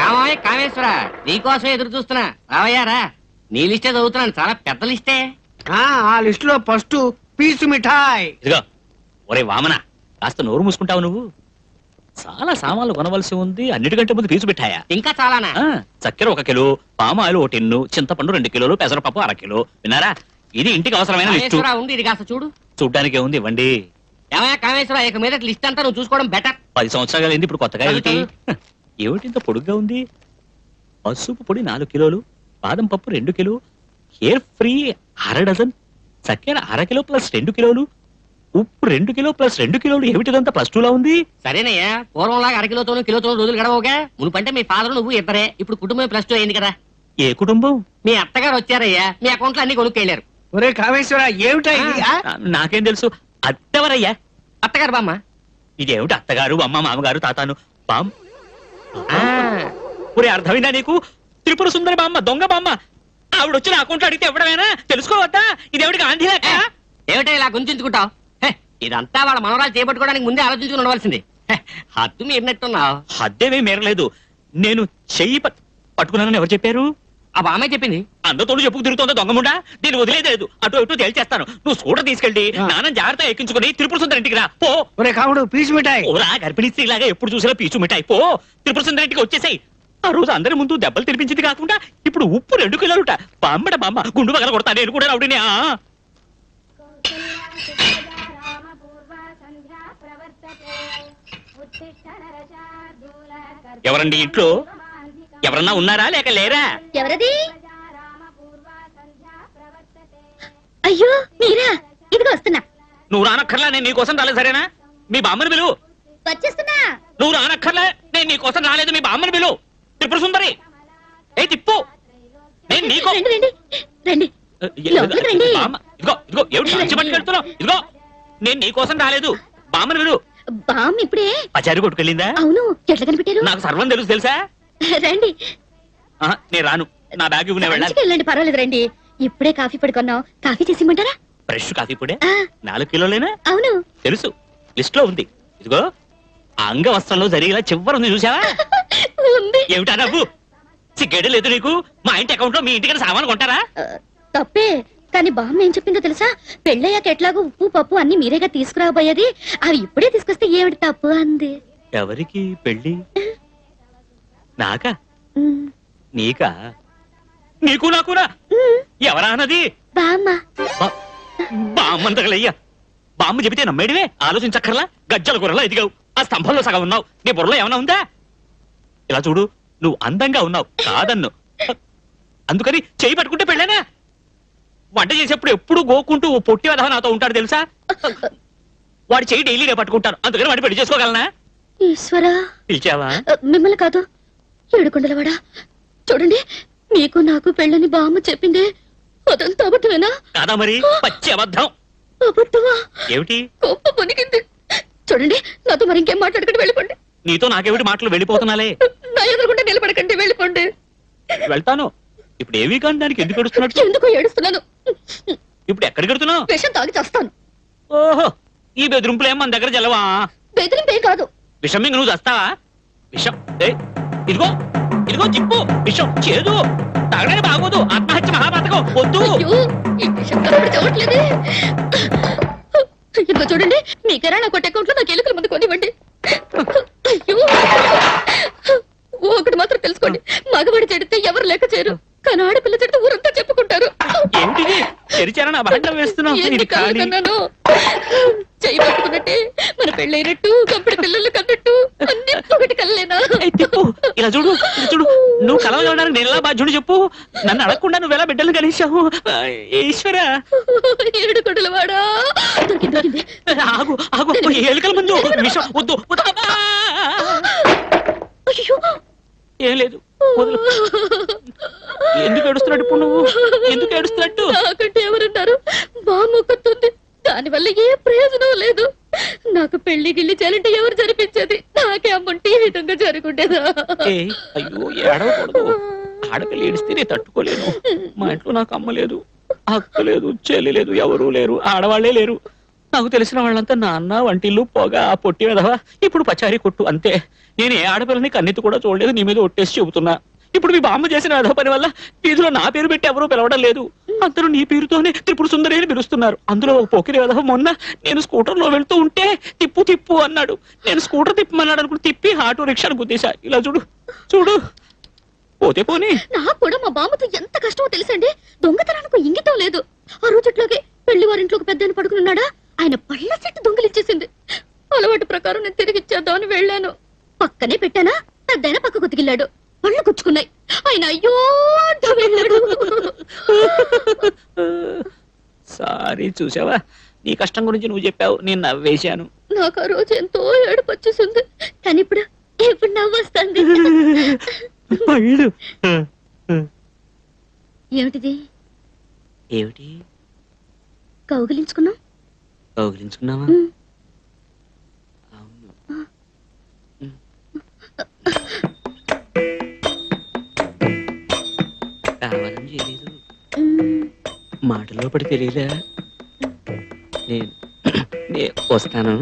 ఏమాయ్ కామేశ్వర, నీకోసం ఎదురు చూస్తున్నా. రావయ్యారా, నీ లిస్టే చదువుతున్నాను, చాలా పెద్ద లిస్టే. ఆ లిస్ట్ లో ఫస్ట్ పీచు మిఠాయి. ఇదిగో ఒరే వామన, కాస్త నోరు మూసుకుంటావు నువ్వు. చాలా సామాన్లు కొనవలసి ఉంది, అన్నిటికంటే ముందు పీచు మిఠాయా? ఇంకా చాలానా? చక్కెర 1 కిలో, పామాయిల్ 1 టిన్ను, చింతపండు 2 కిలోలు, పెసరపప్పు 1/2 కిలో. విన్నారా? ఇది ఇంటికి అవసరమైన లిస్టు. ఉంది, ఇది కాస్త చూడు. చూడ్డానికి ఉంది, ఇవ్వండి. ఏమయ్యా కామేశ్వర, ఇక మీద లిస్ట్ అంతా నువ్వు చూసుకోవడం బెటర్. 10 సంవత్సరాలు అయింది, ఇప్పుడు కొత్తగా ఏమిటి? ఏమిటి ఇంత పొడుగ్గా ఉంది? పసుపు పొడి 4 కిలోలు, బాదం పప్పు 2 కిలో, హెయిర్ ఫ్రీ 1/2 డజన్, చక్కెర 1/2 కిలో ప్లస్ 2 కిలోలు, ఉప్పు 2 కిలో ప్లస్ 2 కిలోలు. ఏమిటిదంతా ప్లస్ 2లా ఉంది? సరేనయ్యా, పూర్వంలాగా 1/2 కిలోతోనూ కిలోతోనూ రోజులు గడవగా. మునుపంటే మీ ఫాదర్ నువ్వు ఇద్దరే, ఇప్పుడు కుటుంబం ప్లస్ 2 అయింది కదా. ఏ కుటుంబం? మీ అత్తగారు వచ్చారయ్యా, మీ అకౌంట్లో అన్ని కొనుక్కెళ్ళారు. ఒరే కామేశ్వర, ఏమిటా ఇది? నాకేం తెలుసు. అత్తెవరయ్యా? అత్తగారు బామ్మ. ఇదేమిటి అత్తగారు అమ్మ మామగారు తాతాను బామ్? ఒరే అర్థమైందా నీకు? త్రిపుర సుందరి బామ్మ, దొంగ బామ్మ. ఆవిడ వచ్చి నా అకౌంట్లో అడిగితే ఇవ్వడమేనా? తెలుసుకోవద్దా? ఇదేవిడికి గాంధీ లెక్క? ఏమిటో ఇలా గుంజించుకుంటావు? ఇదంతా వాళ్ళ మనవరాలు చేపట్టుకోవడానికి ముందే ఆలోచించుకుని ఉండవలసింది. హద్దు మీరినట్టున్నావు. హద్దేమీ మేరలేదు. నేను చెయ్యి పట్టుకున్నానని ఎవరు చెప్పారు? ఆ బామ్మే చెప్పింది. అందరితోడు చెప్పుకు తిరుగుతుందో దొంగముండా? దీన్ని వదిలేదు. అటు ఇటు తేల్చేస్తాను. నువ్వు స్కూటర్ తీసుకెళ్ళి నాన్న జాగ్రత్త ఎక్కించుకుని త్రిపుర సుందరి ఇంటికి రా పో. ఒరే కాముడు, పీచు మిఠాయి. ఓరా గర్భిణీ స్త్రీలాగా ఎప్పుడు చూసినా పీచు మిఠాయి పో. త్రిపుర సుందరి ఇంటికి వచ్చేసాయి. ఆ రోజు అందరి ముందు దెబ్బలు తినిపించింది కాకుండా ఇప్పుడు ఉప్పు 2 కిలోలుట. బామ్మడ బామ్మ, గుండు పగల కొడతా. నేను కూడా రౌడీనే. ఎవరండి ఇంట్లో? ఎవరన్నా ఉన్నారా లేక లేరా? ఎవరది? అయ్యో మీరా, ఇదిగో వస్తున్నా. నువ్వు రానక్కర్లా, నేను నీకోసం రాలేదు. సరేనా? మీ బామ్మని పిలువు. వచ్చేస్తున్నా. నువ్వు రానక్కర్లే, నేను నీకోసం రాలేదు. మీ బామ్మని పిలువు. త్రిపుర సుందరి, ఏ తిప్పు. నేను నీకో రండి రండి రండి. బామ్మ, ఇదిగో ఇదిగో, ఏమిటి మంచి పట్టుకెళ్తున్నావు? ఇదిగో నేను నీకోసం రాలేదు. బామ్మని పిలువు. బామ్మ ఇప్పుడే పచారి కొట్టుకెళ్ళిందా? అవును. ఎట్లా కనిపెట్టారు? నాకు సర్వం తెలుసా? రండి. నేను రాను. నా బ్యాగ్ ఇవ్వు, నేను వెళ్ళాలి. వెళ్ళండి, పర్వాలేదు రండి. ఇప్పుడే కాఫీ పడుకున్నావు, కాఫీ చేసిమంటారా? ఫ్రెష్ కాఫీ పొడే 4 కిలోలేనా? అవును తెలుసు, లిస్ట్ లో ఉంది. ఇదిగో అంగవస్త్రంలో జరిగేలా చివరి ఉంది, చూసావా? ఏమిటా నవ్వు? సిగ్గేడు లేదు నీకు? మా ఇంటి అకౌంట్ లో మీ ఇంటికి సామాను కొంటారా? తప్పే, కానీ బామ్మ ఏం చెప్పిందో తెలుసా? పెళ్ళయ్యాక ఎట్లాగో ఉప్పు పప్పు అన్ని మీరేగా తీసుకురాబోయేది, అవి ఇప్పుడే తీసుకొస్తే ఏమిటి తప్పు అంది. ఎవరికి పెళ్ళి? నాకా? నీకా? నీకు నాకునా? ఎవరా అన్నది? బామ్మ. బామ్మంతగలయ్యా. బామ్మ చెబితే నమ్మేడివే, ఆలోచించక్కర్లా. గజ్జల కూరలా ఎదిగావు, ఆ స్తంభంలో సగం ఉన్నావు. నీ బుర్రలో ఏమైనా ఉందా? ఇలా చూడు, నువ్వు అందంగా ఉన్నావు కాదన్ను, అందుకని చేయి పట్టుకుంటే పెళ్ళానా? వంట చేసేప్పుడు ఎప్పుడు గోకుంటూ ఓ పొట్టి వదహ నాతో ఉంటాడు తెలుసా? వాడి చేయి డైలీ నేను పట్టుకుంటాను, అందుకని వాడి పెళ్లి చేసుకోగలనా? ఈశ్వరా, పిలిచావా? మిమ్మల్ని కాదు, ఏడుకొండలవాడా. చూడండి, మీకు నాకు పెళ్ళని బామ్మ చెప్పింది, అదంతా అబద్ధమేనా? కాదా మరి, పచ్చి అబద్ధం. అబద్ధమా? ఏమిటి? గొప్ప పనికింది. చూడండి, నాతో మరి ఇంకేం మాట్లాడకండి, వెళ్ళిపోండి. నీతో నాకేమిటి మాటలు? వెళ్ళిపోతున్నాలే. నా ఎదురుకుంటే నిలబడకండి, వెళ్ళిపోండి. వెళ్తాను. ఇప్పుడు ఏమీ కానీ దానికి ఎందుకు ఏడుస్తున్నట్టు? ఎందుకో ఏడుస్తున్నాను. ఇప్పుడు ఎక్కడికి వెళ్తున్నావు? విషం తాగి చేస్తాను. ఓహో, ఈ బెదిరింపులు ఏం మన దగ్గర జలవా? బెదిరింపేం కాదు. విషం ఇంక నువ్వు చేస్తావా? విషం ఇదిగో ఇదిగో జిప్పు. విషం చేదు, తాగడానికి బాగోదు. ఆత్మహత్య మహాపాతకం, వద్దు. ఈ విషం కనబడి చూడట్లేదే. ఇదిగో చూడండి, మీ కిరాణా కొట్టే అకౌంట్ లో నాకు ఎలుకల మందు కొనివ్వండి. అయ్యో, ఒకటి మాత్రం తెలుసుకోండి, మగవాడి చెడితే ఎవరు లెక్క చేయరు, కానీ ఆడపిల్ల చెడితే ఊరంతా చెప్పుకుంటారు. ఏమిటిది? తెరిచారని అబద్ధం వేస్తున్నావు. చెయ్యి పట్టుకున్నట్టే మన పెళ్ళైనట్టు, కంపెనీ పిల్లలు కన్నట్టు అన్ని ఒకటి కల్లేనా? ఇలా చూడు, ఇలా చూడు, నువ్వు కలవడానికి నేను ఎలా బాధ్యుడు చెప్పు? నన్ను అడగకుండా నువ్వు ఎలా బిడ్డలు కలిసావు? ఈశ్వర, ఏడుకొండలవాడా. ఆగు ఆగు, ఎలుకల ముందు విషం వద్దు. ఏం లేదు, ఎందుకు ఏడుస్తున్నట్టు? ఇప్పుడు నువ్వు ఎందుకు ఏడుస్తున్నట్టు? నాకంటే ఎవరున్నారు? బామ్మొక్కుతుంది, దానివల్ల ఏ ప్రయోజనం లేదు. నాకు పెళ్లి గిల్లి చేయాలంటే ఎవరు జరిపించేది? నాకే అమ్ముంటే ఈ విధంగా జరుగుండేదా? అయ్యో, ఏడవకూడదు. ఆడపిల్ల ఏడిస్తే నేను తట్టుకోలేను. మా ఇంట్లో నాకు అమ్మ లేదు, అక్క లేదు, చెల్లి లేదు, ఎవరూ లేరు, ఆడవాళ్లే లేరు. నాకు తెలిసిన వాళ్ళంతా నాన్న వంటిల్లు పోగా ఆ పొట్టి వెధవా ఇప్పుడు పచారీ కొట్టు అంతే. నేను ఏ ఆడపిల్లని కన్నెత్తి కూడా చూడలేదు, నీ మీద ఒట్టేసి చెబుతున్నా. ఇప్పుడు మీ బామ్మ చేసిన వెధవ పని వల్ల వీధిలో నా పేరు పెట్టి ఎవరూ పిలవడం లేదు. అందరూ నీ పేరుతోనే త్రిపుర సుందరి అని పిలుస్తున్నారు. అందులో ఒక పోకిరి వెధవ మొన్న నేను స్కూటర్ లో వెళ్తూ ఉంటే తిప్పు తిప్పు అన్నాడు. నేను స్కూటర్ తిప్పమన్నాడు అనుకుని తిప్పి ఆటో రిక్షాను గుద్దేశా. ఇలా చూడు చూడు, పోతే పోనీ. నాకు కూడా మా బామ్మతో ఎంత కష్టమో తెలుసండి. దొంగతనానికి ఇంగితం లేదు. ఆ రోజుట్లోకి పెళ్లి వారింట్లోకి పెద్ద పడుకున్నాడా, ఆయన పళ్ళ చెట్టు దొంగిలిచ్చేసింది. అలవాటు ప్రకారం నేను తిరిగి ఇచ్చేద్దామని వెళ్ళాను. పక్కనే పెట్టానా, పెద్దయినా పక్కకు తిగిలాడు. పళ్ళు గుచ్చుకున్నాయి. ఆయన అయ్యో అంటూ వెళ్ళాడు. సారీ, చూసావా, నీ కష్టం గురించి నువ్వు చెప్పావు, నేను నవ్వేశాను. నాకు ఆ రోజు ఎంతో ఏడుపు వచ్చేసింది. కానీ ఇప్పుడు నవ్వొస్తుంది. పళ్ళు ఏమిటిది? ఏమిటి? కౌగిలించుకున్నాం. కౌగిలించుకున్నావా? అవును. కావాలని చేయలేదు, మాటలో పడి తెలియలే. నేను వస్తాను.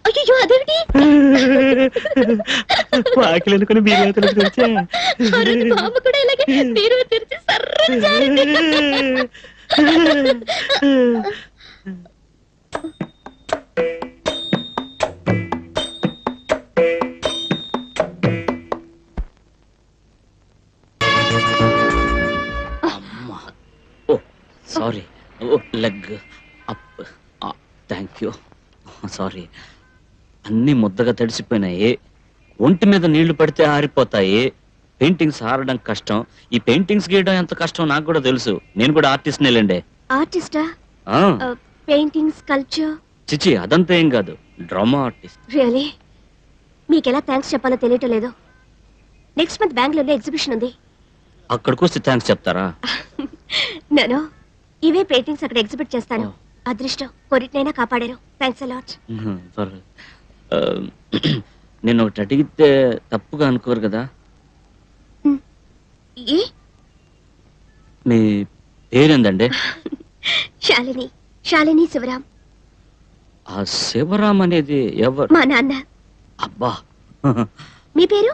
అయ్యో అదేమిటి? వాకిలు అనుకుని బీరువా తలుపు తెరిచా. ఆ రోజు బామ్మ కూడా ఇలాగే బీరువా తెరిచి సర్రని జారింది. అమ్మా, oh sorry, oh leg up, thank you. Sorry, అన్ని ముద్దగా తడిసిపోయినాయి. ఒంటి మీద నీళ్లు పడితే ఆరిపోతాయి. పెయింటింగ్స్ ఆరడం కష్టం. ఈ పెయింటింగ్స్ గీయడం ఎంత కష్టం నాకు కూడా తెలుసు. నేను కూడా ఆర్టిస్ట్ నేలండి. ఆర్టిస్టా? Painting, sculpture? చిచి, అదంతా ఏం కాదు, డ్రామా ఆర్టిస్ట్. రియలీ? మీకు ఎలా థ్యాంక్స్ చెప్పాలో తెలియటం లేదు. నెక్స్ట్ మంత్ బెంగళూరులో ఎగ్జిబిషన్ ఉంది. అక్కడికి వస్తే థ్యాంక్స్ చెప్తారా? నేను ఇవే పెయింటింగ్స్ అక్కడ ఎగ్జిబిట్ చేస్తాను. అదృష్టం కొరిటినైనా కాపాడారు. Thanks a lot. నేను ఒకటి అడిగితే తప్పుగా అనుకోరు కదా? మీ పేరేందండి? శాలిని. శాలిని శివరాం. ఆ శివరాం అనేది ఎవరు? మా నాన్న. అబ్బా. మీ పేరు?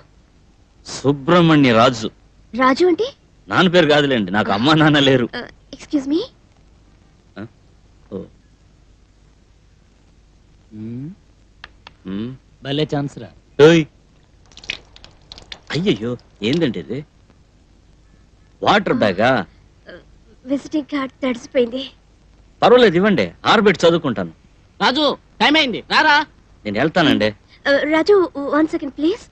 సుబ్రహ్మణ్య రాజు. రాజు అంటే? నాన్న పేరు కాదులేండి, నాకు అమ్మా నాన్న లేరు. Excuse me. భలే ఛాన్స్ రా. అయ్యయ్యో, ఏందండి ఇది? వాటర్ బ్యాగా? విజిటింగ్ కార్డ్ తడిసిపోయింది. పర్వాలేదు, ఇవ్వండి, ఆర్బిట్ చదువుకుంటాను. రాజు, టైం అయింది, రారా. నేను వెళ్తానండి. రాజు, 1 సెకండ్ ప్లీజ్.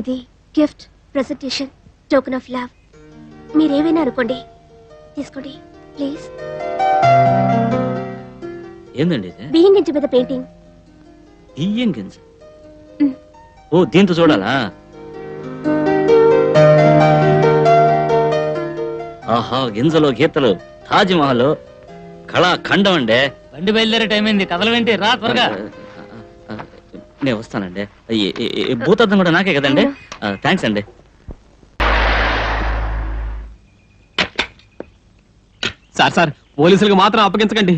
ఇది gift, presentation, token of love. మీరేమైనా అనుకోండి, తీసుకోండి ప్లీజ్. ఏందండి ఇది? బియ్యం గింజ మీద పెయింటింగ్. బియ్యం గింజ? ఓ, దీంతో చూడాలా? ఆహా, గింజలో గీతలు, తాజ్ మహల్, కళాఖండం అండి. బండి బయలుదేరే టైం అయింది, కదలవేంటి, రా త్వరగా. నేను వస్తానండి. భూతద్దం కూడా నాకే కదండి. థ్యాంక్స్ అండి. సార్ పోలీసులకు మాత్రం అప్పగించకండి.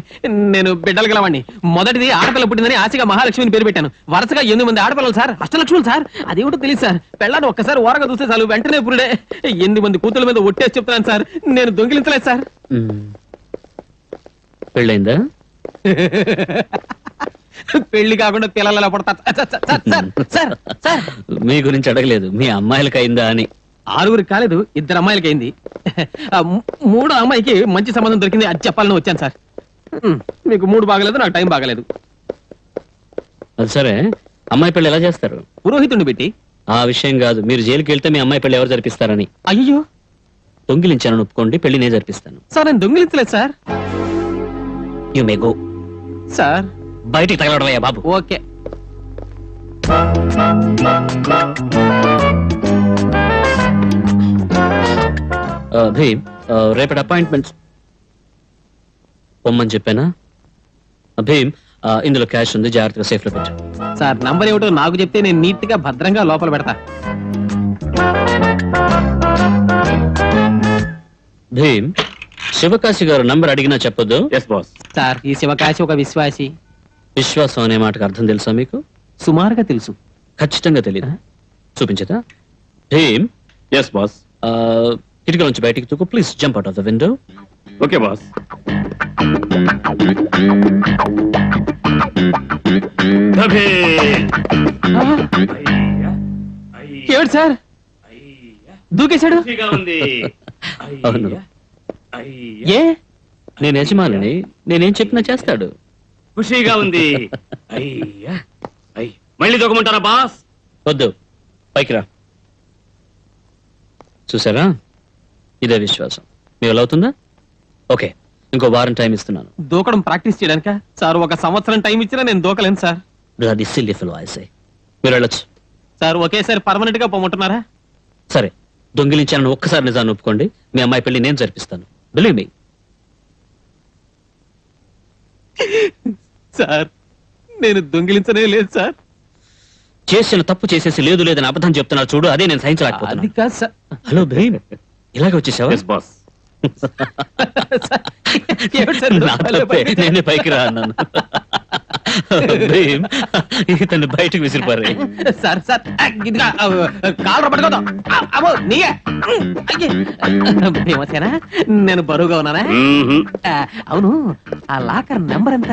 నేను బిడ్డలు గలవాడిని. మొదటిది ఆడపిల్ల పుట్టిందని ఆశగా మహాలక్ష్మిని పేరు పెట్టాను. వరుసగా 8 మంది ఆడపిల్లలు సార్, అష్టలక్ష్ములు సార్. అదేమిటో తెలియదు సార్. పెళ్ళాన్ని ఒక్కసారి ఓరగా చూస్తే చాలు, వెంటనే పురుడే. 8 మంది కూతుల మీద ఒట్టేసి చెప్తున్నాను సార్. నేను దొంగిలించలేదు సార్. పెళ్ళైందా? పెళ్లి కాకుండా పిల్లలు పడతారు సార్. మీ గురించి అడగలేదు, మీ అమ్మాయిలకి అయిందా అని. 6గురికి కాలేదు, 2 అమ్మాయిలకి అయింది. 3వ అమ్మాయికి మంచి సంబంధం దొరికింది, అది చెప్పాలని వచ్చాను సార్. మీకు 3 బాగలేదు, నాకు టైం బాగలేదు. అది సరే, అమ్మాయి పెళ్లి ఎలా చేస్తారు? పురోహితుడిని పెట్టి. ఆ విషయం కాదు, మీరు జైలుకి వెళ్తే మీ అమ్మాయి పెళ్లి ఎవరు జరిపిస్తారని. అయ్యో, దొంగిలించాను ఒప్పుకోండి, పెళ్లి నేను జరిపిస్తాను. సార్ నేను దొంగిలించలేదు sir. You may go. Sir బయటికి తగలడవయ్యా బాబు. ఓకే. భీమ్, రేపటి అపాయింట్మెంట్స్ పొమ్మని చెప్పానా? భీమ్, ఇందులో క్యాష్ ఉంది, జాగ్రత్తగా సేఫ్ లో పెట్టు. సార్ నంబర్ ఏమిటో నాకు చెప్తే నేను నీట్ గా భద్రంగా లోపల పెడతా. భీమ్, శివకాశి గారు నంబర్ అడిగినా చెప్పొద్దు. Yes boss. సార్ ఈ శివకాశి ఒక విశ్వాసి. విశ్వాసం అనే మాటకు అర్థం తెలుసా మీకు? సుమారుగా తెలుసు. ఖచ్చితంగా తెలియదు. చూపించదా? Bhim, yes boss. కిటికీ నుంచి బయటికి తూకు. Please jump out of the window. Okay boss. ఏమిటి సార్ దూకేశాడు? అవును. ఏ నేను యజమానిని, నేనేం చెప్పినా చేస్తాడు. ఖుషీగా ఉంది. మళ్ళీ దొక్కమంటారా బాస్? వద్దు, పైకి రా. చూసారా, ఇదే విశ్వాసం. మీకు ఎలా అవుతుందా? ఓకే, ఇంకో వారం టైం ఇస్తున్నాను. దూకడం ప్రాక్టీస్ చేయడానిక సార్? ఒక సంవత్సరం టైం ఇచ్చినా నేను దూకలేను సార్. అది సిల్లీ ఫెలో ఐ సే. మీరు వెళ్ళొచ్చు. సార్ ఒకేసారి పర్మనెంట్ గా పోమంటున్నారా? సరే, దొంగిలించాలని ఒక్కసారి నిజాన్ని ఒప్పుకోండి. మీ అమ్మాయి పెళ్లి నేను జరిపిస్తాను. Believe me. సార్ నేను దొంగిలించనే లేదు సార్. చేసిన తప్పు చేసేసి లేదు లేదని అబద్ధం చెప్తున్నారు చూడు, అదే నేను అది సహించలేకపోతున్నాను. కాదు సార్. హలో భీమ్, ఇలాగ వచ్చేసావా? Yes boss. ఏమిటి సార్ నా తప్పే, నేనే పైకి రా అన్నాను. భీమ్, ఇతన్ని బయటకు విసిరిపారే. సార్ సార్ ఇదిగా కాలర పట్టుకోదాం. అబ్బో నీయే. భీమసేనా, నేను బరువుగా ఉన్నానా? అవును, ఆ లాకర్ నెంబర్ ఎంత?